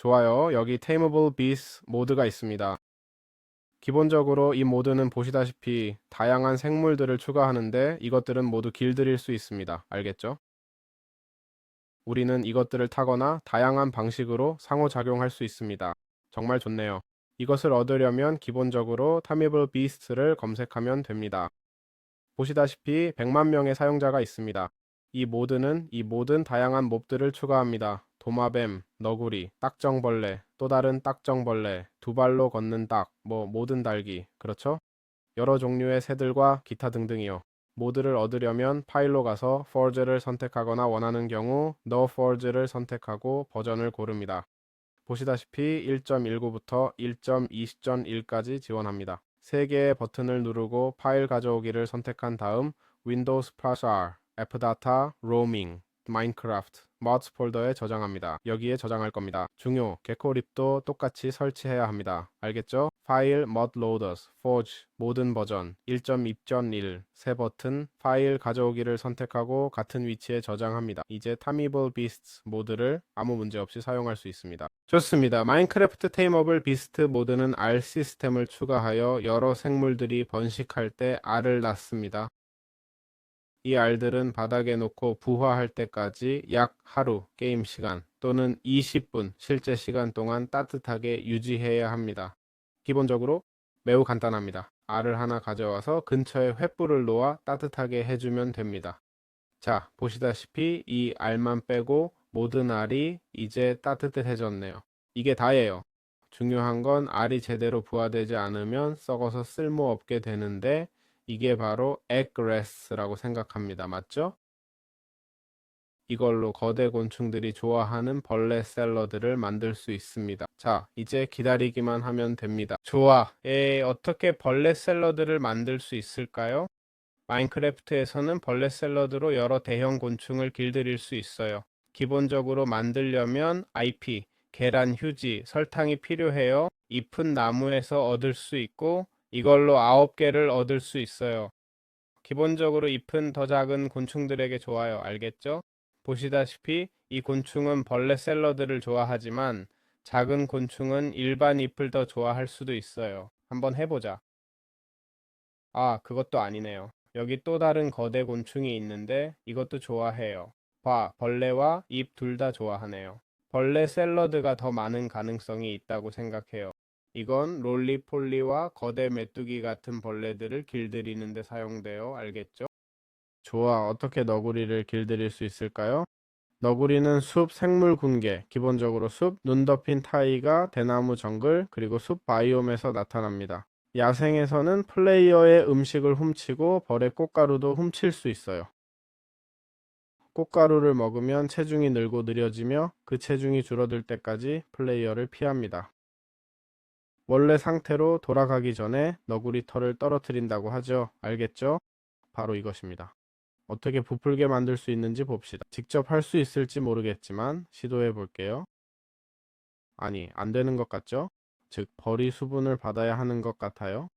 좋아요. 여기 Tameable Beasts 모드가 있습니다. 기본적으로 이 모드는 보시다시피 다양한 생물들을 추가하는데 이것들은 모두 길들일 수 있습니다. 알겠죠? 우리는 이것들을 타거나 다양한 방식으로 상호작용할 수 있습니다. 정말 좋네요. 이것을 얻으려면 기본적으로 Tameable Beasts를 검색하면 됩니다. 보시다시피 100만 명의 사용자가 있습니다. 이 모드는 이 모든 다양한 몹들을 추가합니다. 도마뱀, 너구리, 딱정벌레, 또 다른 딱정벌레, 두 발로 걷는 닭, 모든 달기, 그렇죠? 여러 종류의 새들과 기타 등등이요. 모드를 얻으려면 파일로 가서 Forge를 선택하거나 원하는 경우 No Forge를 선택하고 버전을 고릅니다. 보시다시피 1.19부터 1.20.1까지 지원합니다. 3개의 버튼을 누르고 파일 가져오기를 선택한 다음 Windows +R, Fdata, Roaming, Minecraft, Mods 폴더에 저장합니다. 여기에 저장할 겁니다. 중요, 개코립도 똑같이 설치해야 합니다. 알겠죠? 파일, Mod Loaders, Forge, 모든 버전, 1.2.1, 새 버튼, 파일 가져오기를 선택하고 같은 위치에 저장합니다. 이제 Tameable Beasts 모드를 아무 문제 없이 사용할 수 있습니다. 좋습니다. 마인크래프트 테이머블 비스트 모드는 알 시스템을 추가하여 여러 생물들이 번식할 때 알을 낳습니다. 이 알들은 바닥에 놓고 부화할 때까지 약 하루 게임 시간 또는 20분 실제 시간 동안 따뜻하게 유지해야 합니다. 기본적으로 매우 간단합니다. 알을 하나 가져와서 근처에 횃불을 놓아 따뜻하게 해주면 됩니다. 자, 보시다시피 이 알만 빼고 모든 알이 이제 따뜻해졌네요. 이게 다예요. 중요한 건 알이 제대로 부화되지 않으면 썩어서 쓸모없게 되는데 이게 바로 egggrass라고 생각합니다. 맞죠? 이걸로 거대 곤충들이 좋아하는 벌레 샐러드를 만들 수 있습니다. 자, 이제 기다리기만 하면 됩니다. 좋아. 어떻게 벌레 샐러드를 만들 수 있을까요? 마인크래프트에서는 벌레 샐러드로 여러 대형 곤충을 길들일 수 있어요. 기본적으로 만들려면 IP, 계란 휴지, 설탕이 필요해요. 잎은 나무에서 얻을 수 있고 이걸로 9개를 얻을 수 있어요. 기본적으로 잎은 더 작은 곤충들에게 좋아요. 알겠죠? 보시다시피 이 곤충은 벌레 샐러드를 좋아하지만 작은 곤충은 일반 잎을 더 좋아할 수도 있어요. 한번 해보자. 아, 그것도 아니네요. 여기 또 다른 거대 곤충이 있는데 이것도 좋아해요. 봐, 벌레와 잎 둘 다 좋아하네요. 벌레 샐러드가 더 많은 가능성이 있다고 생각해요. 이건 롤리폴리와 거대 메뚜기 같은 벌레들을 길들이는 데 사용돼요. 알겠죠? 좋아, 어떻게 너구리를 길들일 수 있을까요? 너구리는 숲 생물 군계, 기본적으로 숲, 눈 덮인 타이가, 대나무 정글, 그리고 숲 바이옴에서 나타납니다. 야생에서는 플레이어의 음식을 훔치고 벌의 꽃가루도 훔칠 수 있어요. 꽃가루를 먹으면 체중이 늘고 느려지며 그 체중이 줄어들 때까지 플레이어를 피합니다. 원래 상태로 돌아가기 전에 너구리 털을 떨어뜨린다고 하죠. 알겠죠? 바로 이것입니다. 어떻게 부풀게 만들 수 있는지 봅시다. 직접 할 수 있을지 모르겠지만 시도해 볼게요. 아니, 안 되는 것 같죠? 즉, 벌이 수분을 받아야 하는 것 같아요.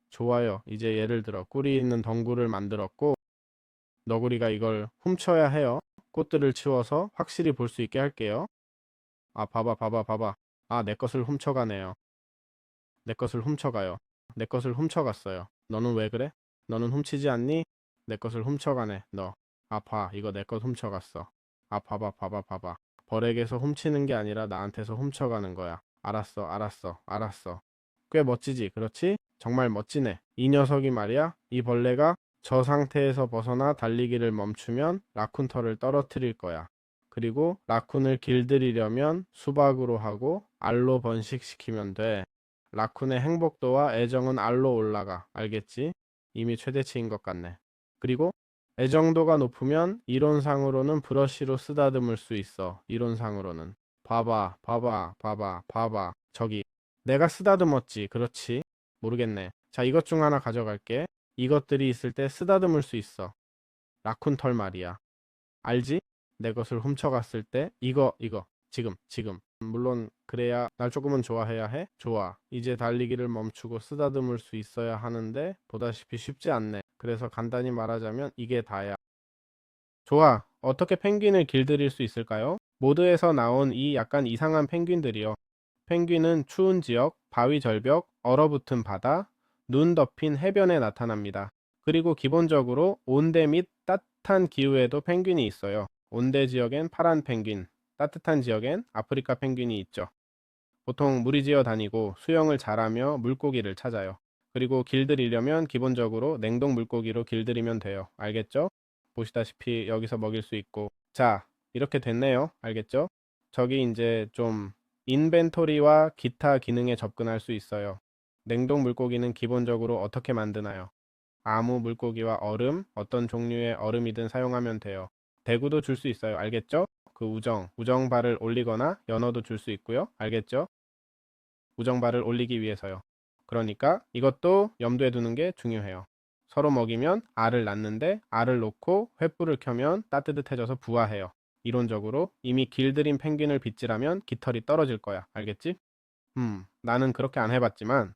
좋아요. 이제 예를 들어 꿀이 있는 덩굴을 만들었고 너구리가 이걸 훔쳐야 해요. 꽃들을 치워서 확실히 볼 수 있게 할게요. 아, 봐봐. 아, 내 것을 훔쳐가네요. 내 것을 훔쳐가요. 내 것을 훔쳐갔어요. 너는 왜 그래? 너는 훔치지 않니? 내 것을 훔쳐가네, 너. 아, 봐. 이거 내 것 훔쳐갔어. 아, 봐봐. 벌에게서 훔치는 게 아니라 나한테서 훔쳐가는 거야. 알았어. 꽤 멋지지, 그렇지? 정말 멋지네. 이 녀석이 말이야, 이 벌레가 저 상태에서 벗어나 달리기를 멈추면 라쿤 털을 떨어뜨릴 거야. 그리고 라쿤을 길들이려면 수박으로 하고 알로 번식시키면 돼. 라쿤의 행복도와 애정은 알로 올라가. 알겠지? 이미 최대치인 것 같네. 그리고 애정도가 높으면 이론상으로는 브러쉬로 쓰다듬을 수 있어. 이론상으로는. 봐봐. 저기. 내가 쓰다듬었지. 그렇지? 모르겠네. 자, 이것 중 하나 가져갈게. 이것들이 있을 때 쓰다듬을 수 있어. 라쿤 털 말이야. 알지? 내 것을 훔쳐갔을 때 이거. 지금. 물론 그래야 날 조금은 좋아해야 해? 좋아. 이제 달리기를 멈추고 쓰다듬을 수 있어야 하는데 보다시피 쉽지 않네. 그래서 간단히 말하자면 이게 다야. 좋아. 어떻게 펭귄을 길들일 수 있을까요? 모드에서 나온 이 약간 이상한 펭귄들이요. 펭귄은 추운 지역, 바위 절벽, 얼어붙은 바다, 눈 덮인 해변에 나타납니다. 그리고 기본적으로 온대 및 따뜻한 기후에도 펭귄이 있어요. 온대 지역엔 파란 펭귄, 따뜻한 지역엔 아프리카 펭귄이 있죠. 보통 무리지어 다니고 수영을 잘하며 물고기를 찾아요. 그리고 길들이려면 기본적으로 냉동 물고기로 길들이면 돼요. 알겠죠? 보시다시피 여기서 먹일 수 있고. 자, 이렇게 됐네요. 알겠죠? 저기 이제 좀 인벤토리와 기타 기능에 접근할 수 있어요. 냉동 물고기는 기본적으로 어떻게 만드나요? 아무 물고기와 얼음, 어떤 종류의 얼음이든 사용하면 돼요. 대구도 줄 수 있어요. 알겠죠? 그 우정발을 올리거나 연어도 줄 수 있고요. 알겠죠? 우정발을 올리기 위해서요. 그러니까 이것도 염두에 두는 게 중요해요. 서로 먹이면 알을 낳는데 알을 놓고 횃불을 켜면 따뜻해져서 부화해요. 이론적으로 이미 길들인 펭귄을 빗질하면 깃털이 떨어질 거야. 알겠지? 나는 그렇게 안 해봤지만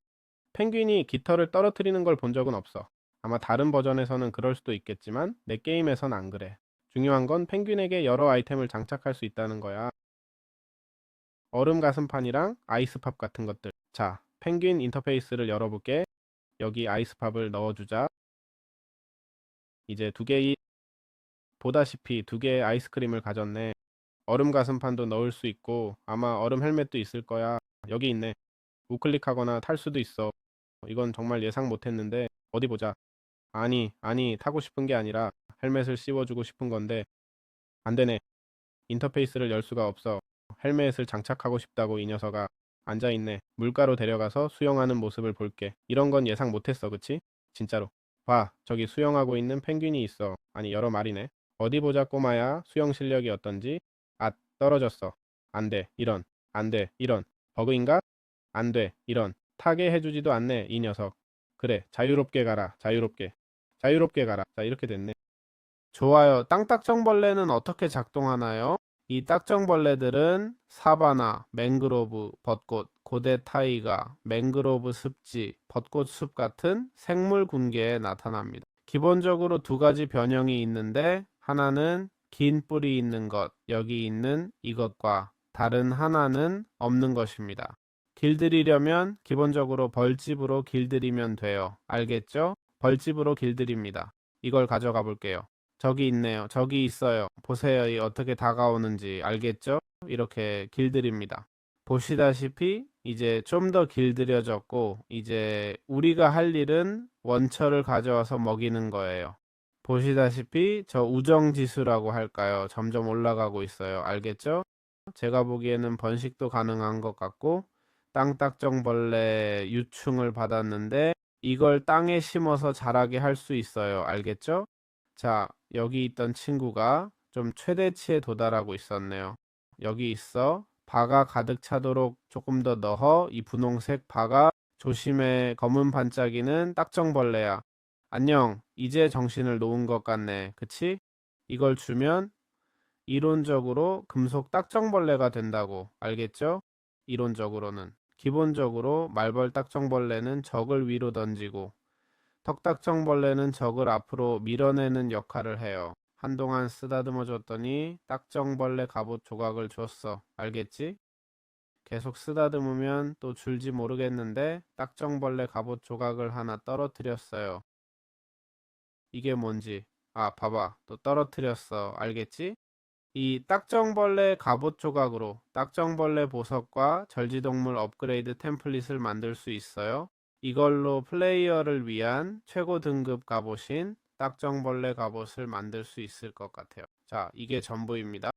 펭귄이 깃털을 떨어뜨리는 걸 본 적은 없어. 아마 다른 버전에서는 그럴 수도 있겠지만 내 게임에선 안 그래. 중요한 건 펭귄에게 여러 아이템을 장착할 수 있다는 거야. 얼음 가슴판이랑 아이스팝 같은 것들. 자, 펭귄 인터페이스를 열어볼게. 여기 아이스팝을 넣어주자. 이제 보다시피 두 개의 아이스크림을 가졌네. 얼음 가슴판도 넣을 수 있고 아마 얼음 헬멧도 있을 거야. 여기 있네. 우클릭하거나 탈 수도 있어. 이건 정말 예상 못했는데 어디 보자. 아니 타고 싶은 게 아니라 헬멧을 씌워주고 싶은 건데 안 되네. 인터페이스를 열 수가 없어. 헬멧을 장착하고 싶다고 이 녀석아. 앉아있네. 물가로 데려가서 수영하는 모습을 볼게. 이런 건 예상 못했어, 그치? 진짜로. 봐, 저기 수영하고 있는 펭귄이 있어. 아니, 여러 마리네. 어디 보자, 꼬마야. 수영 실력이 어떤지? 아, 떨어졌어. 안 돼, 이런. 안 돼, 이런. 버그인가? 안 돼, 이런. 타게 해주지도 않네, 이 녀석. 그래, 자유롭게 가라, 자유롭게. 자유롭게 가라. 자, 이렇게 됐네. 좋아요. 땅딱정벌레는 어떻게 작동하나요? 이 딱정벌레들은 사바나, 맹그로브, 벚꽃, 고대 타이가, 맹그로브 습지, 벚꽃 숲 같은 생물 군계에 나타납니다. 기본적으로 두 가지 변형이 있는데 하나는 긴 뿔이 있는 것, 여기 있는 이것과 다른 하나는 없는 것입니다. 길들이려면 기본적으로 벌집으로 길들이면 돼요. 알겠죠? 벌집으로 길들입니다. 이걸 가져가 볼게요. 저기 있네요. 저기 있어요. 보세요. 이 어떻게 다가오는지 알겠죠? 이렇게 길들입니다. 보시다시피 이제 좀 더 길들여졌고 이제 우리가 할 일은 원처를 가져와서 먹이는 거예요. 보시다시피 저 우정지수라고 할까요? 점점 올라가고 있어요. 알겠죠? 제가 보기에는 번식도 가능한 것 같고 땅딱정벌레 유충을 받았는데 이걸 땅에 심어서 자라게 할 수 있어요. 알겠죠? 자, 여기 있던 친구가 좀 최대치에 도달하고 있었네요. 여기 있어. 바가 가득 차도록 조금 더 넣어. 이 분홍색 바가 조심해. 검은 반짝이는 딱정벌레야. 안녕. 이제 정신을 놓은 것 같네. 그치? 이걸 주면 이론적으로 금속 딱정벌레가 된다고. 알겠죠? 이론적으로는. 기본적으로 말벌 딱정벌레는 적을 위로 던지고 턱딱정벌레는 적을 앞으로 밀어내는 역할을 해요. 한동안 쓰다듬어 줬더니 딱정벌레 갑옷 조각을 줬어. 알겠지? 계속 쓰다듬으면 또 줄지 모르겠는데 딱정벌레 갑옷 조각을 하나 떨어뜨렸어요. 이게 뭔지. 아, 봐봐. 또 떨어뜨렸어. 알겠지? 이 딱정벌레 갑옷 조각으로 딱정벌레 보석과 절지동물 업그레이드 템플릿을 만들 수 있어요. 이걸로 플레이어를 위한 최고 등급 갑옷인 딱정벌레 갑옷을 만들 수 있을 것 같아요. 자, 이게 전부입니다.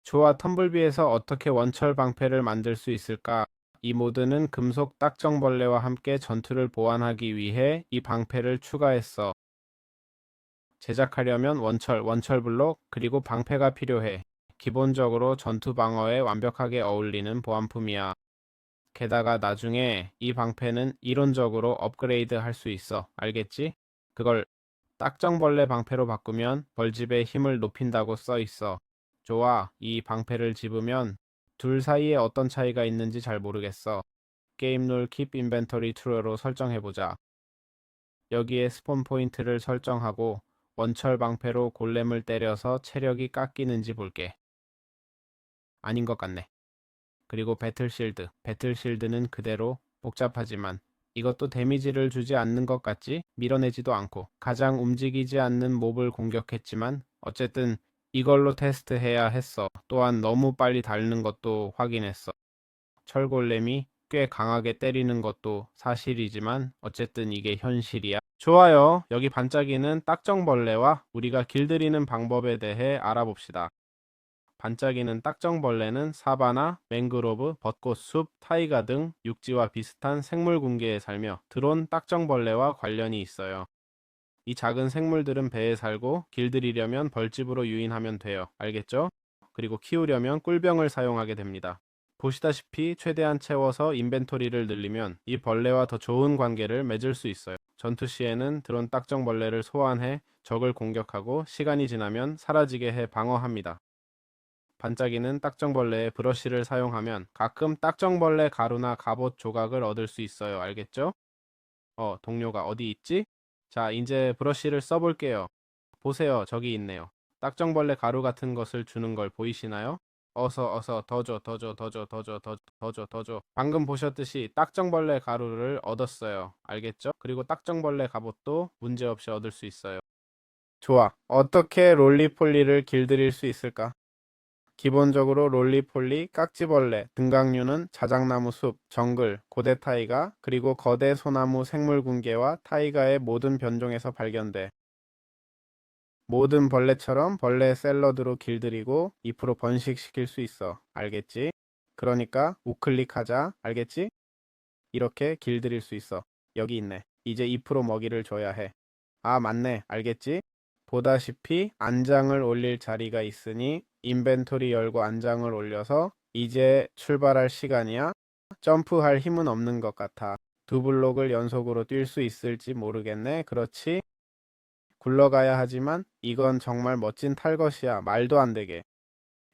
좋아, 텀블비에서 어떻게 원철 방패를 만들 수 있을까? 이 모드는 금속 딱정벌레와 함께 전투를 보완하기 위해 이 방패를 추가했어. 제작하려면 원철 블록, 그리고 방패가 필요해. 기본적으로 전투 방어에 완벽하게 어울리는 보안품이야. 게다가 나중에 이 방패는 이론적으로 업그레이드 할 수 있어. 알겠지? 그걸 딱정벌레 방패로 바꾸면 벌집의 힘을 높인다고 써 있어. 좋아, 이 방패를 집으면 둘 사이에 어떤 차이가 있는지 잘 모르겠어. 게임 룰 Keep Inventory True로 설정해보자. 여기에 스폰 포인트를 설정하고 원철 방패로 골렘을 때려서 체력이 깎이는지 볼게. 아닌 것 같네. 그리고 배틀실드. 배틀실드는 그대로 복잡하지만 이것도 데미지를 주지 않는 것 같지? 밀어내지도 않고 가장 움직이지 않는 몹을 공격했지만 어쨌든 이걸로 테스트해야 했어. 또한 너무 빨리 닳는 것도 확인했어. 철골렘이 꽤 강하게 때리는 것도 사실이지만 어쨌든 이게 현실이야. 좋아요. 여기 반짝이는 딱정벌레와 우리가 길들이는 방법에 대해 알아봅시다. 반짝이는 딱정벌레는 사바나, 맹그로브, 벚꽃숲, 타이가 등 육지와 비슷한 생물 군계에 살며 드론 딱정벌레와 관련이 있어요. 이 작은 생물들은 배에 살고 길들이려면 벌집으로 유인하면 돼요. 알겠죠? 그리고 키우려면 꿀병을 사용하게 됩니다. 보시다시피 최대한 채워서 인벤토리를 늘리면 이 벌레와 더 좋은 관계를 맺을 수 있어요. 전투 시에는 드론 딱정벌레를 소환해 적을 공격하고 시간이 지나면 사라지게 해 방어합니다. 반짝이는 딱정벌레의 브러쉬를 사용하면 가끔 딱정벌레 가루나 갑옷 조각을 얻을 수 있어요. 알겠죠? 동료가 어디 있지? 자, 이제 브러쉬를 써볼게요. 보세요. 저기 있네요. 딱정벌레 가루 같은 것을 주는 걸 보이시나요? 어서 더 줘, 더 줘, 더 줘, 더 줘, 더 줘, 더 줘. 방금 보셨듯이 딱정벌레 가루를 얻었어요. 알겠죠? 그리고 딱정벌레 갑옷도 문제없이 얻을 수 있어요. 좋아. 어떻게 롤리폴리를 길들일 수 있을까? 기본적으로 롤리폴리, 깍지벌레, 등각류는 자작나무 숲, 정글, 고대 타이가, 그리고 거대 소나무 생물 군계와 타이가의 모든 변종에서 발견돼. 모든 벌레처럼 벌레 샐러드로 길들이고 잎으로 번식시킬 수 있어. 알겠지? 그러니까 우클릭하자. 알겠지? 이렇게 길들일 수 있어. 여기 있네. 이제 잎으로 먹이를 줘야 해. 아, 맞네. 알겠지? 보다시피 안장을 올릴 자리가 있으니 인벤토리 열고 안장을 올려서 이제 출발할 시간이야. 점프할 힘은 없는 것 같아. 두 블록을 연속으로 뛸 수 있을지 모르겠네. 그렇지? 굴러가야 하지만 이건 정말 멋진 탈것이야. 말도 안 되게.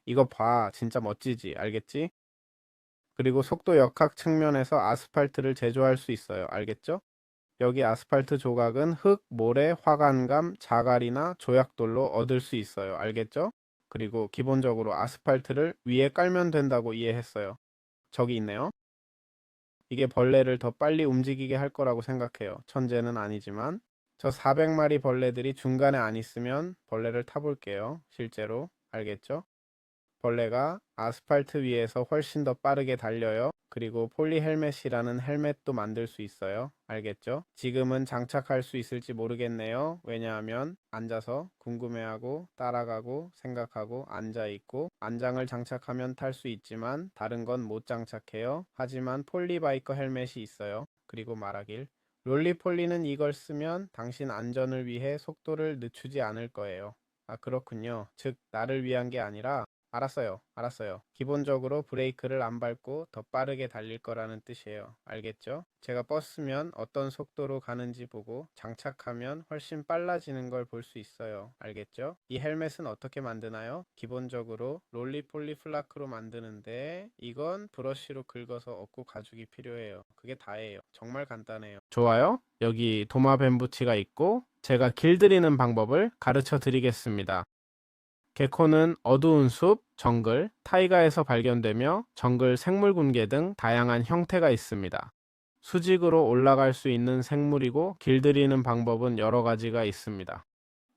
이거 봐. 진짜 멋지지. 알겠지? 그리고 속도 역학 측면에서 아스팔트를 제조할 수 있어요. 알겠죠? 여기 아스팔트 조각은 흙, 모래, 화관감, 자갈이나 조약돌로 얻을 수 있어요. 알겠죠? 그리고 기본적으로 아스팔트를 위에 깔면 된다고 이해했어요. 저기 있네요. 이게 벌레를 더 빨리 움직이게 할 거라고 생각해요. 천재는 아니지만. 저 400마리 벌레들이 중간에 안 있으면 벌레를 타볼게요. 실제로. 알겠죠? 벌레가 아스팔트 위에서 훨씬 더 빠르게 달려요. 그리고 폴리 헬멧이라는 헬멧도 만들 수 있어요. 알겠죠? 지금은 장착할 수 있을지 모르겠네요. 왜냐하면 앉아서 궁금해하고 따라가고 생각하고 앉아있고 안장을 장착하면 탈 수 있지만 다른 건 못 장착해요. 하지만 폴리바이커 헬멧이 있어요. 그리고 말하길 롤리폴리는 이걸 쓰면 당신 안전을 위해 속도를 늦추지 않을 거예요. 아, 그렇군요. 즉, 나를 위한 게 아니라 알았어요. 기본적으로 브레이크를 안 밟고 더 빠르게 달릴 거라는 뜻이에요. 알겠죠? 제가 버스면 어떤 속도로 가는지 보고 장착하면 훨씬 빨라지는 걸 볼 수 있어요. 알겠죠? 이 헬멧은 어떻게 만드나요? 기본적으로 롤리폴리 플라크로 만드는데 이건 브러쉬로 긁어서 얻고 가죽이 필요해요. 그게 다예요. 정말 간단해요. 좋아요. 여기 도마 뱀부치가 있고 제가 길들이는 방법을 가르쳐 드리겠습니다. 개코는 어두운 숲, 정글, 타이가에서 발견되며 정글 생물군계 등 다양한 형태가 있습니다. 수직으로 올라갈 수 있는 생물이고 길들이는 방법은 여러 가지가 있습니다.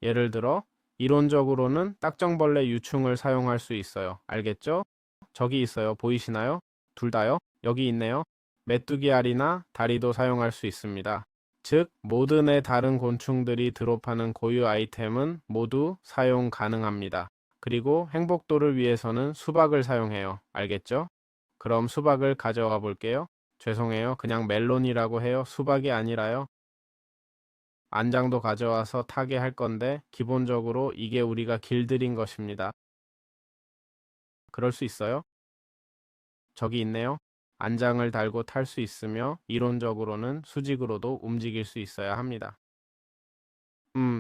예를 들어 이론적으로는 딱정벌레 유충을 사용할 수 있어요. 알겠죠? 저기 있어요. 보이시나요? 둘 다요? 여기 있네요. 메뚜기 알이나 다리도 사용할 수 있습니다. 즉, 모든의 다른 곤충들이 드롭하는 고유 아이템은 모두 사용 가능합니다. 그리고 행복도를 위해서는 수박을 사용해요. 알겠죠? 그럼 수박을 가져와 볼게요. 죄송해요. 그냥 멜론이라고 해요. 수박이 아니라요. 안장도 가져와서 타게 할 건데 기본적으로 이게 우리가 길들인 것입니다. 그럴 수 있어요? 저기 있네요. 안장을 달고 탈 수 있으며 이론적으로는 수직으로도 움직일 수 있어야 합니다.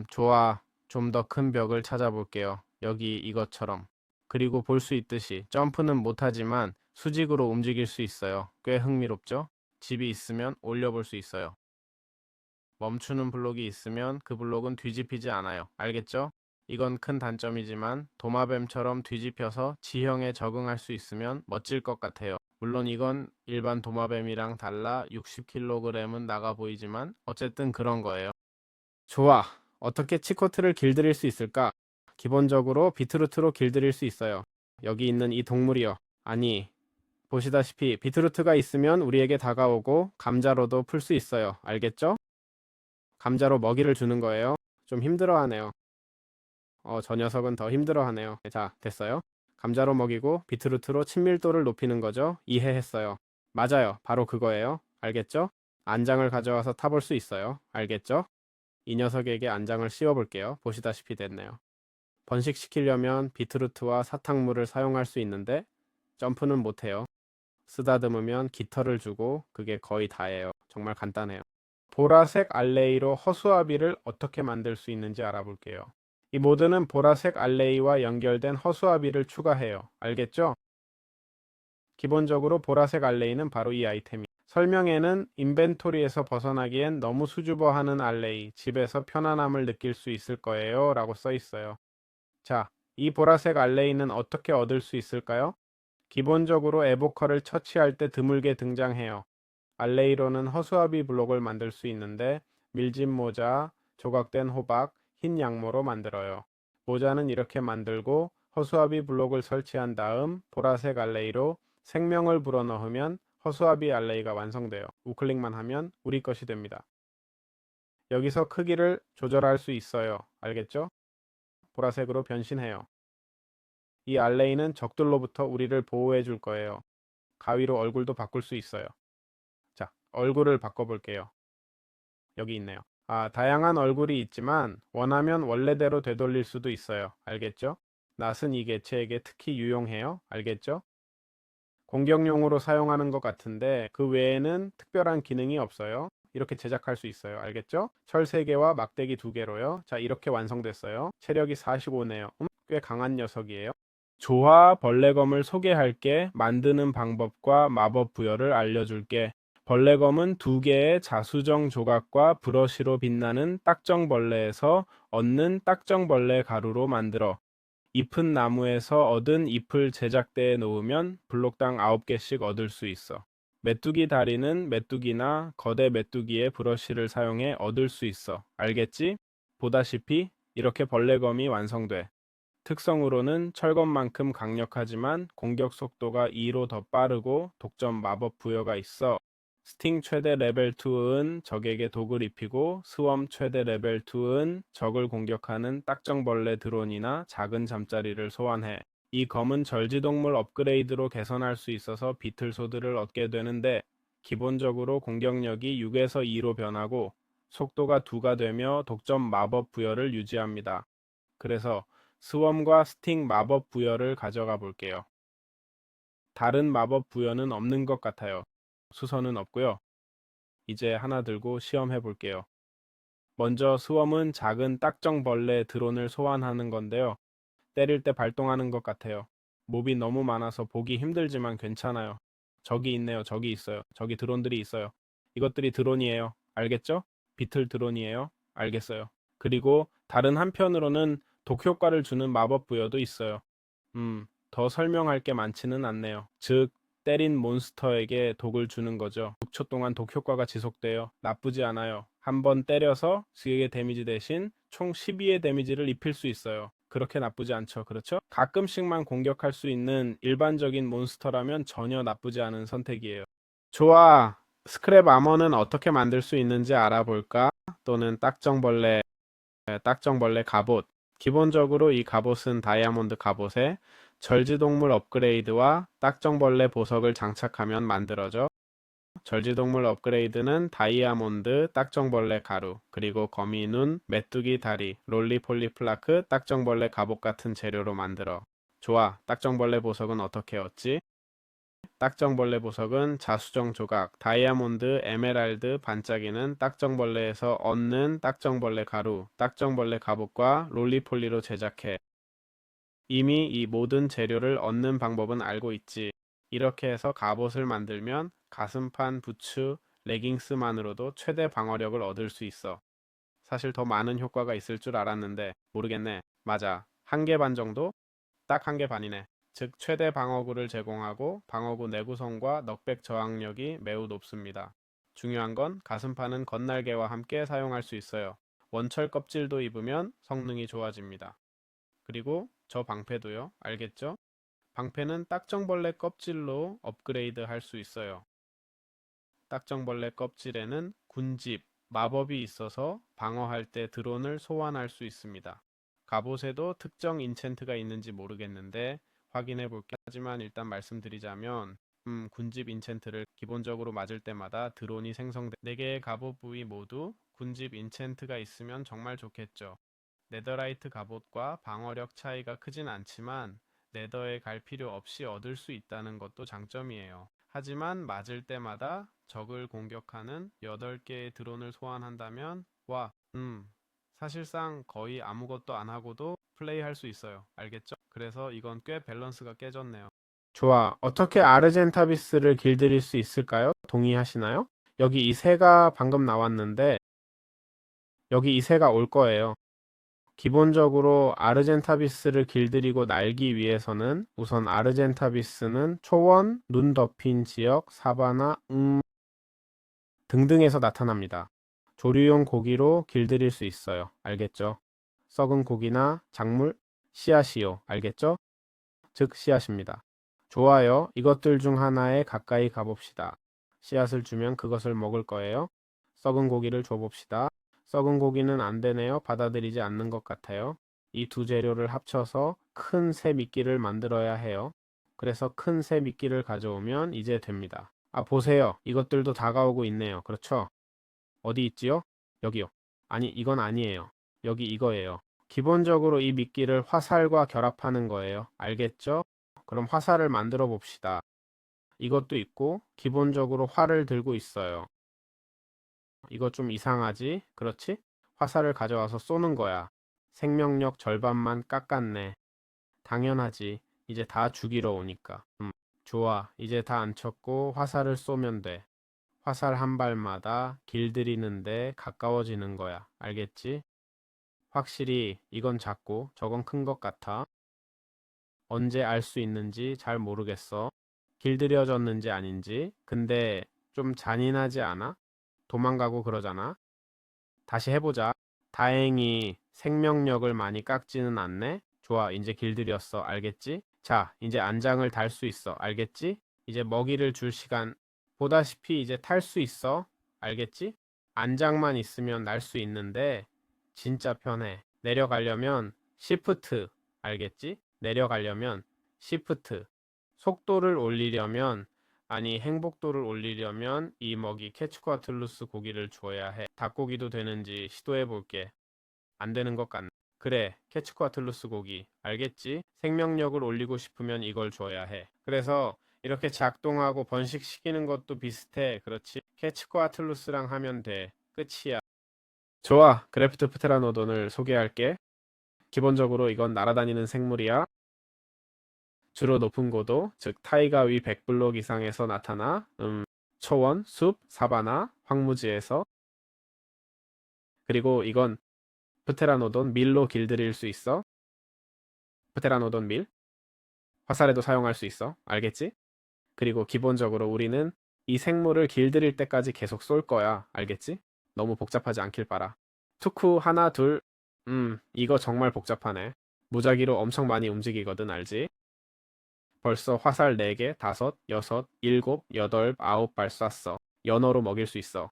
좋아. 좀 더 큰 벽을 찾아볼게요. 여기 이것처럼. 그리고 볼 수 있듯이 점프는 못하지만 수직으로 움직일 수 있어요. 꽤 흥미롭죠? 집이 있으면 올려볼 수 있어요. 멈추는 블록이 있으면 그 블록은 뒤집히지 않아요. 알겠죠? 이건 큰 단점이지만 도마뱀처럼 뒤집혀서 지형에 적응할 수 있으면 멋질 것 같아요. 물론 이건 일반 도마뱀이랑 달라 60kg은 나가 보이지만 어쨌든 그런 거예요. 좋아. 어떻게 치코트를 길들일 수 있을까? 기본적으로 비트루트로 길들일 수 있어요. 여기 있는 이 동물이요. 아니, 보시다시피 비트루트가 있으면 우리에게 다가오고 감자로도 풀 수 있어요. 알겠죠? 감자로 먹이를 주는 거예요. 좀 힘들어하네요. 저 녀석은 더 힘들어하네요. 자, 됐어요. 감자로 먹이고 비트루트로 친밀도를 높이는 거죠. 이해했어요. 맞아요. 바로 그거예요. 알겠죠? 안장을 가져와서 타볼 수 있어요. 알겠죠? 이 녀석에게 안장을 씌워볼게요. 보시다시피 됐네요. 번식시키려면 비트루트와 사탕물을 사용할 수 있는데 점프는 못해요. 쓰다듬으면 깃털을 주고 그게 거의 다예요. 정말 간단해요. 보라색 알레이로 허수아비를 어떻게 만들 수 있는지 알아볼게요. 이 모드는 보라색 알레이와 연결된 허수아비를 추가해요. 알겠죠? 기본적으로 보라색 알레이는 바로 이 아이템이. 설명에는 인벤토리에서 벗어나기엔 너무 수줍어하는 알레이, 집에서 편안함을 느낄 수 있을 거예요 라고 써 있어요. 자, 이 보라색 알레이는 어떻게 얻을 수 있을까요? 기본적으로 에보커를 처치할 때 드물게 등장해요. 알레이로는 허수아비 블록을 만들 수 있는데 밀짚 모자, 조각된 호박, 흰 양모로 만들어요. 모자는 이렇게 만들고 허수아비 블록을 설치한 다음 보라색 알레이로 생명을 불어넣으면 허수아비 알레이가 완성돼요. 우클릭만 하면 우리 것이 됩니다. 여기서 크기를 조절할 수 있어요. 알겠죠? 보라색으로 변신해요. 이 알레이는 적들로부터 우리를 보호해 줄 거예요. 가위로 얼굴도 바꿀 수 있어요. 자, 얼굴을 바꿔볼게요. 여기 있네요. 다양한 얼굴이 있지만 원하면 원래대로 되돌릴 수도 있어요. 알겠죠? 낫은 이 개체에게 특히 유용해요. 알겠죠? 공격용으로 사용하는 것 같은데 그 외에는 특별한 기능이 없어요. 이렇게 제작할 수 있어요. 알겠죠? 철 3개와 막대기 2개로요. 자, 이렇게 완성됐어요. 체력이 45네요. 꽤 강한 녀석이에요. 조화 벌레검을 소개할게. 만드는 방법과 마법 부여를 알려줄게. 벌레검은 2개의 자수정 조각과 브러쉬로 빛나는 딱정벌레에서 얻는 딱정벌레 가루로 만들어. 잎은 나무에서 얻은 잎을 제작대에 놓으면 블록당 9개씩 얻을 수 있어. 메뚜기 다리는 메뚜기나 거대 메뚜기의 브러쉬를 사용해 얻을 수 있어. 알겠지? 보다시피 이렇게 벌레검이 완성돼. 특성으로는 철검만큼 강력하지만 공격 속도가 2로 더 빠르고 독점 마법 부여가 있어. 스팅 최대 레벨 2은 적에게 독을 입히고 스웜 최대 레벨 2은 적을 공격하는 딱정벌레 드론이나 작은 잠자리를 소환해. 이 검은 절지동물 업그레이드로 개선할 수 있어서 비틀소드를 얻게 되는데 기본적으로 공격력이 6에서 2로 변하고 속도가 2가 되며 독점 마법 부여를 유지합니다. 그래서 스웜과 스팅 마법 부여를 가져가 볼게요. 다른 마법 부여는 없는 것 같아요. 수선은 없고요. 이제 하나 들고 시험해 볼게요. 먼저 스웜은 작은 딱정벌레 드론을 소환하는 건데요. 때릴 때 발동하는 것 같아요. 몹이 너무 많아서 보기 힘들지만 괜찮아요. 저기 있네요. 저기 있어요. 저기 드론들이 있어요. 이것들이 드론이에요. 알겠죠? 비틀 드론이에요. 알겠어요. 그리고 다른 한편으로는 독 효과를 주는 마법 부여도 있어요. 더 설명할 게 많지는 않네요. 즉, 때린 몬스터에게 독을 주는 거죠. 6초 동안 독 효과가 지속돼요. 나쁘지 않아요. 한번 때려서 적에게 데미지 대신 총 12의 데미지를 입힐 수 있어요. 그렇게 나쁘지 않죠. 그렇죠? 가끔씩만 공격할 수 있는 일반적인 몬스터라면 전혀 나쁘지 않은 선택이에요. 좋아. 스크랩 아머는 어떻게 만들 수 있는지 알아볼까? 또는 딱정벌레 갑옷. 기본적으로 이 갑옷은 다이아몬드 갑옷에 절지동물 업그레이드와 딱정벌레 보석을 장착하면 만들어져. 절지동물 업그레이드는 다이아몬드, 딱정벌레 가루, 그리고 거미눈, 메뚜기 다리, 롤리폴리 플라크, 딱정벌레 갑옷 같은 재료로 만들어. 좋아, 딱정벌레 보석은 어떻게 얻지? 딱정벌레 보석은 자수정 조각, 다이아몬드, 에메랄드, 반짝이는 딱정벌레에서 얻는 딱정벌레 가루, 딱정벌레 갑옷과 롤리폴리로 제작해. 이미 이 모든 재료를 얻는 방법은 알고 있지. 이렇게 해서 갑옷을 만들면 가슴판, 부츠, 레깅스만으로도 최대 방어력을 얻을 수 있어. 사실 더 많은 효과가 있을 줄 알았는데 모르겠네. 맞아. 한 개 반 정도? 딱 한 개 반이네. 즉 최대 방어구를 제공하고 방어구 내구성과 넉백 저항력이 매우 높습니다. 중요한 건 가슴판은 건날개와 함께 사용할 수 있어요. 원철 껍질도 입으면 성능이 좋아집니다. 그리고 저 방패도요. 알겠죠? 방패는 딱정벌레 껍질로 업그레이드 할 수 있어요. 딱정벌레 껍질에는 군집, 마법이 있어서 방어할 때 드론을 소환할 수 있습니다. 갑옷에도 특정 인챈트가 있는지 모르겠는데 확인해 볼게. 하지만 일단 말씀드리자면 군집 인챈트를 기본적으로 맞을 때마다 드론이 생성돼 4개의 갑옷 부위 모두 군집 인챈트가 있으면 정말 좋겠죠. 네더라이트 갑옷과 방어력 차이가 크진 않지만 네더에 갈 필요 없이 얻을 수 있다는 것도 장점이에요. 하지만 맞을 때마다 적을 공격하는 8개의 드론을 소환한다면 사실상 거의 아무것도 안 하고도 플레이할 수 있어요. 알겠죠? 그래서 이건 꽤 밸런스가 깨졌네요. 좋아. 어떻게 아르젠타비스를 길들일 수 있을까요? 동의하시나요? 여기 이 새가 방금 나왔는데 여기 이 새가 올 거예요. 기본적으로 아르젠타비스를 길들이고 날기 위해서는 우선 아르젠타비스는 초원, 눈 덮인 지역, 사바나, 등등에서 나타납니다. 조류용 고기로 길들일 수 있어요. 알겠죠? 썩은 고기나 작물, 씨앗이요. 알겠죠? 즉 씨앗입니다. 좋아요. 이것들 중 하나에 가까이 가봅시다. 씨앗을 주면 그것을 먹을 거예요. 썩은 고기를 줘봅시다. 썩은 고기는 안 되네요. 받아들이지 않는 것 같아요. 이 두 재료를 합쳐서 큰 새 미끼를 만들어야 해요. 그래서 큰 새 미끼를 가져오면 이제 됩니다. 아, 보세요. 이것들도 다가오고 있네요. 그렇죠? 어디 있지요? 여기요. 아니, 이건 아니에요. 여기 이거예요. 기본적으로 이 미끼를 화살과 결합하는 거예요. 알겠죠? 그럼 화살을 만들어 봅시다. 이것도 있고, 기본적으로 활을 들고 있어요. 이거 좀 이상하지? 그렇지? 화살을 가져와서 쏘는 거야. 생명력 절반만 깎았네. 당연하지. 이제 다 죽이러 오니까. 좋아. 이제 다 안 쳤고 화살을 쏘면 돼. 화살 한 발마다 길들이는데 가까워지는 거야. 알겠지? 확실히 이건 작고 저건 큰 것 같아. 언제 알 수 있는지 잘 모르겠어. 길들여졌는지 아닌지. 근데 좀 잔인하지 않아? 도망가고 그러잖아. 다시 해보자. 다행히 생명력을 많이 깎지는 않네. 좋아, 이제 길들였어. 알겠지? 자, 이제 안장을 달 수 있어. 알겠지? 이제 먹이를 줄 시간. 보다시피 이제 탈 수 있어. 알겠지? 안장만 있으면 날 수 있는데 진짜 편해. 내려가려면 시프트. 알겠지? 내려가려면 시프트. 속도를 올리려면 아니 행복도를 올리려면 이 먹이 캐치코아틀루스 고기를 줘야 해. 닭고기도 되는지 시도해 볼게. 안 되는 것 같네. 그래, 캐치코아틀루스 고기. 알겠지? 생명력을 올리고 싶으면 이걸 줘야 해. 그래서 이렇게 작동하고 번식시키는 것도 비슷해. 그렇지? 캐치코아틀루스랑 하면 돼. 끝이야. 좋아, 그래프트 프테라노돈을 소개할게. 기본적으로 이건 날아다니는 생물이야. 주로 높은 고도, 즉 타이가 위 100블록 이상에서 나타나 초원, 숲, 사바나, 황무지에서. 그리고 이건 프테라노돈 밀로 길들일 수 있어. 프테라노돈 밀. 화살에도 사용할 수 있어. 알겠지? 그리고 기본적으로 우리는 이 생물을 길들일 때까지 계속 쏠 거야. 알겠지? 너무 복잡하지 않길 바라. 투쿠 하나 둘. 이거 정말 복잡하네. 무작위로 엄청 많이 움직이거든. 알지? 벌써 화살 4개, 5, 6, 7, 8, 9발 쐈어. 연어로 먹일 수 있어.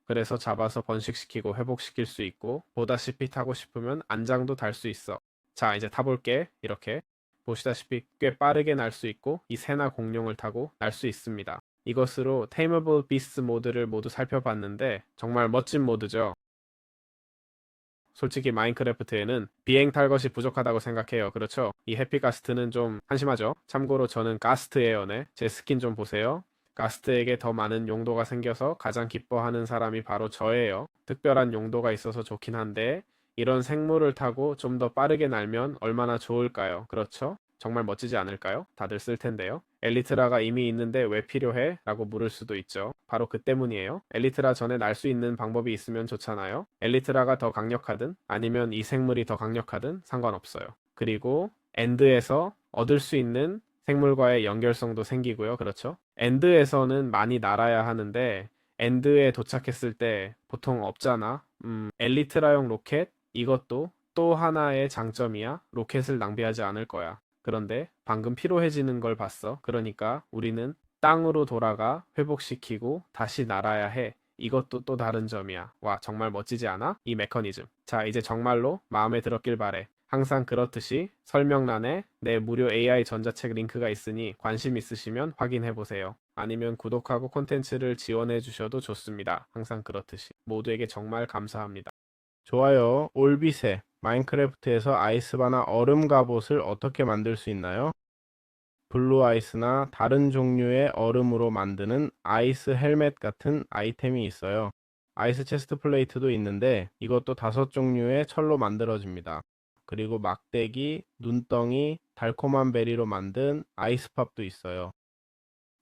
그래서 잡아서 번식시키고 회복시킬 수 있고 보다시피 타고 싶으면 안장도 달 수 있어. 자, 이제 타볼게. 이렇게 보시다시피 꽤 빠르게 날 수 있고 이 새나 공룡을 타고 날 수 있습니다. 이것으로 테이머블 비스트 모드를 모두 살펴봤는데 정말 멋진 모드죠. 솔직히 마인크래프트에는 비행 탈 것이 부족하다고 생각해요. 그렇죠? 이 해피가스트는 좀 한심하죠? 참고로 저는 가스트예요네. 제 스킨 좀 보세요. 가스트에게 더 많은 용도가 생겨서 가장 기뻐하는 사람이 바로 저예요. 특별한 용도가 있어서 좋긴 한데 이런 생물을 타고 좀 더 빠르게 날면 얼마나 좋을까요? 그렇죠? 정말 멋지지 않을까요? 다들 쓸 텐데요. 엘리트라가 이미 있는데 왜 필요해? 라고 물을 수도 있죠. 바로 그 때문이에요. 엘리트라 전에 날 수 있는 방법이 있으면 좋잖아요. 엘리트라가 더 강력하든 아니면 이 생물이 더 강력하든 상관없어요. 그리고 엔드에서 얻을 수 있는 생물과의 연결성도 생기고요. 그렇죠? 엔드에서는 많이 날아야 하는데 엔드에 도착했을 때 보통 없잖아. 엘리트라용 로켓 이것도 또 하나의 장점이야. 로켓을 낭비하지 않을 거야. 그런데 방금 피로해지는 걸 봤어. 그러니까 우리는 땅으로 돌아가 회복시키고 다시 날아야 해. 이것도 또 다른 점이야. 와, 정말 멋지지 않아? 이 메커니즘. 자, 이제 정말로 마음에 들었길 바래. 항상 그렇듯이 설명란에 내 무료 AI 전자책 링크가 있으니 관심 있으시면 확인해 보세요. 아니면 구독하고 콘텐츠를 지원해 주셔도 좋습니다. 항상 그렇듯이. 모두에게 정말 감사합니다. 좋아요. 올비세. 마인크래프트에서 아이스바나 얼음 갑옷을 어떻게 만들 수 있나요? 블루 아이스나 다른 종류의 얼음으로 만드는 아이스 헬멧 같은 아이템이 있어요. 아이스 체스트 플레이트도 있는데 이것도 5종류의 철로 만들어집니다. 그리고 막대기, 눈덩이, 달콤한 베리로 만든 아이스팝도 있어요.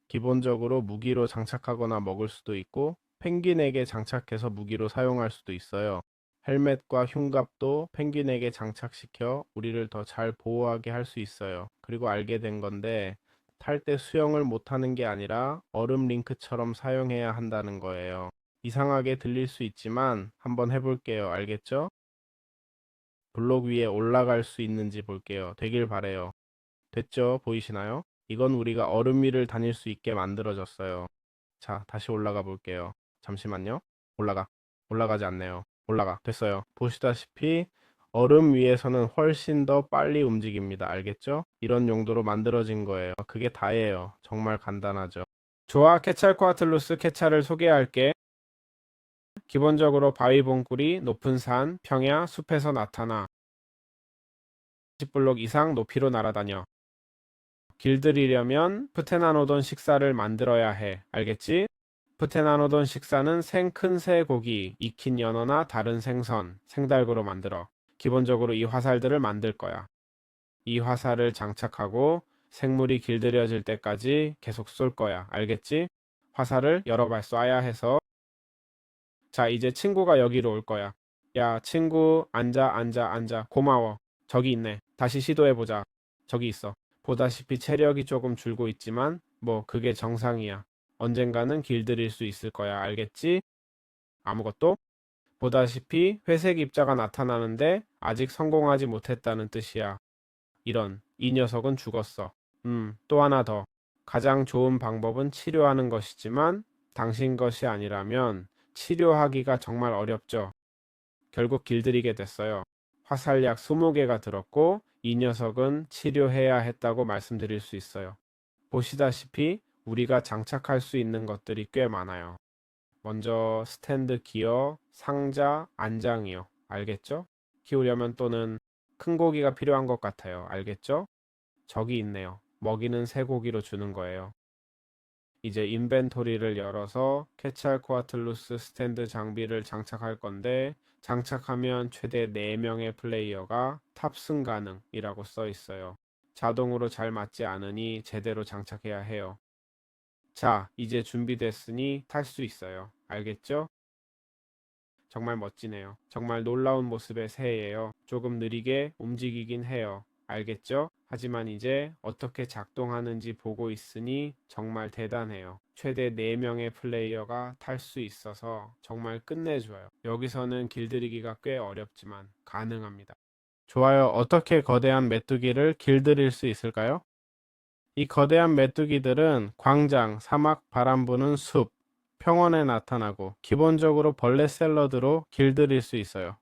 기본적으로 무기로 장착하거나 먹을 수도 있고 펭귄에게 장착해서 무기로 사용할 수도 있어요. 헬멧과 흉갑도 펭귄에게 장착시켜 우리를 더 잘 보호하게 할 수 있어요. 그리고 알게 된 건데 탈 때 수영을 못하는 게 아니라 얼음 링크처럼 사용해야 한다는 거예요. 이상하게 들릴 수 있지만 한번 해볼게요. 알겠죠? 블록 위에 올라갈 수 있는지 볼게요. 되길 바래요. 됐죠? 보이시나요? 이건 우리가 얼음 위를 다닐 수 있게 만들어졌어요. 자, 다시 올라가 볼게요. 잠시만요. 올라가지 않네요. 됐어요. 보시다시피 얼음 위에서는 훨씬 더 빨리 움직입니다. 알겠죠? 이런 용도로 만들어진 거예요. 그게 다예요. 정말 간단하죠. 좋아, 케찰코아틀루스 케찰을 소개할게. 기본적으로 바위 봉구리, 높은 산, 평야, 숲에서 나타나 10블록 이상 높이로 날아다녀. 길들이려면 프테나노돈 식사를 만들어야 해. 알겠지? 프테나노돈 식사는 큰 쇠고기, 익힌 연어나 다른 생선, 생달구로 만들어. 기본적으로 이 화살들을 만들 거야. 이 화살을 장착하고 생물이 길들여질 때까지 계속 쏠 거야. 알겠지? 화살을 여러 발 쏴야 해서. 자, 이제 친구가 여기로 올 거야. 야, 친구, 앉아. 고마워. 저기 있네. 다시 시도해보자. 저기 있어. 보다시피 체력이 조금 줄고 있지만, 뭐, 그게 정상이야. 언젠가는 길들일 수 있을 거야. 알겠지? 아무것도? 보다시피 회색 입자가 나타나는데, 아직 성공하지 못했다는 뜻이야. 이 녀석은 죽었어. 또 하나 더. 가장 좋은 방법은 치료하는 것이지만, 당신 것이 아니라면, 치료하기가 정말 어렵죠. 결국 길들이게 됐어요. 화살약 20개가 들었고 이 녀석은 치료해야 했다고 말씀드릴 수 있어요. 보시다시피 우리가 장착할 수 있는 것들이 꽤 많아요. 먼저 스탠드 기어, 상자, 안장이요. 알겠죠? 키우려면 또는 큰 고기가 필요한 것 같아요. 알겠죠? 저기 있네요. 먹이는 새 고기로 주는 거예요. 이제 인벤토리를 열어서 케찰코아틀루스 스탠드 장비를 장착할 건데 장착하면 최대 4명의 플레이어가 탑승 가능이라고 써 있어요. 자동으로 잘 맞지 않으니 제대로 장착해야 해요. 자, 이제 준비됐으니 탈 수 있어요. 알겠죠? 정말 멋지네요. 정말 놀라운 모습의 새예요. 조금 느리게 움직이긴 해요. 알겠죠? 하지만 이제 어떻게 작동하는지 보고 있으니 정말 대단해요. 최대 4명의 플레이어가 탈 수 있어서 정말 끝내줘요. 여기서는 길들이기가 꽤 어렵지만 가능합니다. 좋아요. 어떻게 거대한 메뚜기를 길들일 수 있을까요? 이 거대한 메뚜기들은 광장, 사막, 바람 부는 숲, 평원에 나타나고 기본적으로 벌레 샐러드로 길들일 수 있어요.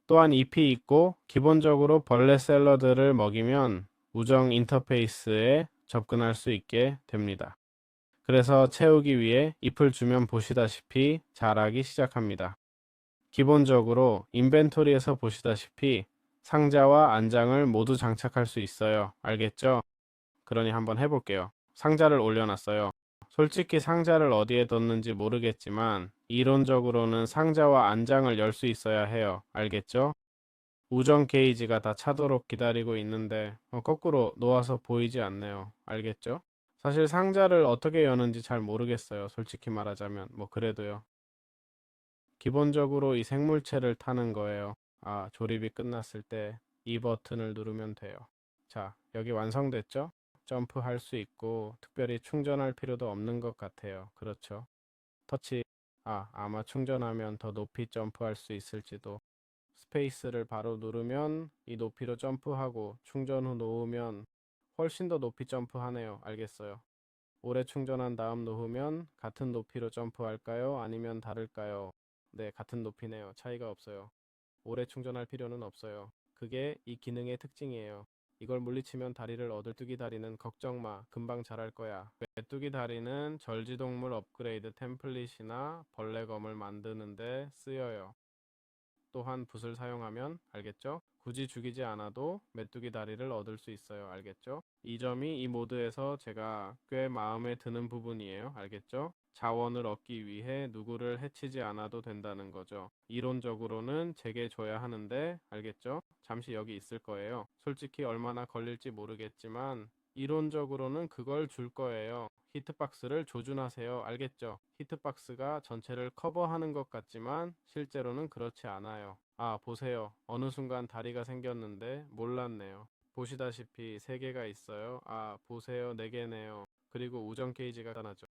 또한 잎이 있고 기본적으로 벌레 샐러드를 먹이면 우정 인터페이스에 접근할 수 있게 됩니다. 그래서 채우기 위해 잎을 주면 보시다시피 자라기 시작합니다. 기본적으로 인벤토리에서 보시다시피 상자와 안장을 모두 장착할 수 있어요. 알겠죠? 그러니 한번 해볼게요. 상자를 올려놨어요. 솔직히 상자를 어디에 뒀는지 모르겠지만 이론적으로는 상자와 안장을 열 수 있어야 해요. 알겠죠? 우정 게이지가 다 차도록 기다리고 있는데 거꾸로 놓아서 보이지 않네요. 알겠죠? 사실 상자를 어떻게 여는지 잘 모르겠어요. 솔직히 말하자면 뭐 그래도요. 기본적으로 이 생물체를 타는 거예요. 아, 조립이 끝났을 때 이 버튼을 누르면 돼요. 자, 여기 완성됐죠? 점프할 수 있고 특별히 충전할 필요도 없는 것 같아요. 그렇죠? 터치. 아마 충전하면 더 높이 점프할 수 있을지도. 스페이스를 바로 누르면 이 높이로 점프하고 충전 후 놓으면 훨씬 더 높이 점프하네요. 알겠어요. 오래 충전한 다음 놓으면 같은 높이로 점프할까요? 아니면 다를까요? 네, 같은 높이네요. 차이가 없어요. 오래 충전할 필요는 없어요. 그게 이 기능의 특징이에요. 이걸 물리치면 다리를 얻을. 메뚜기 다리는 걱정 마. 금방 자랄 거야. 메뚜기 다리는 절지동물 업그레이드 템플릿이나 벌레검을 만드는데 쓰여요. 또한 붓을 사용하면 알겠죠? 굳이 죽이지 않아도 메뚜기 다리를 얻을 수 있어요. 알겠죠? 이 점이 이 모드에서 제가 꽤 마음에 드는 부분이에요. 알겠죠? 자원을 얻기 위해 누구를 해치지 않아도 된다는 거죠. 이론적으로는 제게 줘야 하는데 알겠죠? 잠시 여기 있을 거예요. 솔직히 얼마나 걸릴지 모르겠지만 이론적으로는 그걸 줄 거예요. 히트박스를 조준하세요. 알겠죠? 히트박스가 전체를 커버하는 것 같지만 실제로는 그렇지 않아요. 보세요. 어느 순간 다리가 생겼는데 몰랐네요. 보시다시피 3개가 있어요. 보세요. 4개네요. 그리고 우정 게이지가 나타나죠.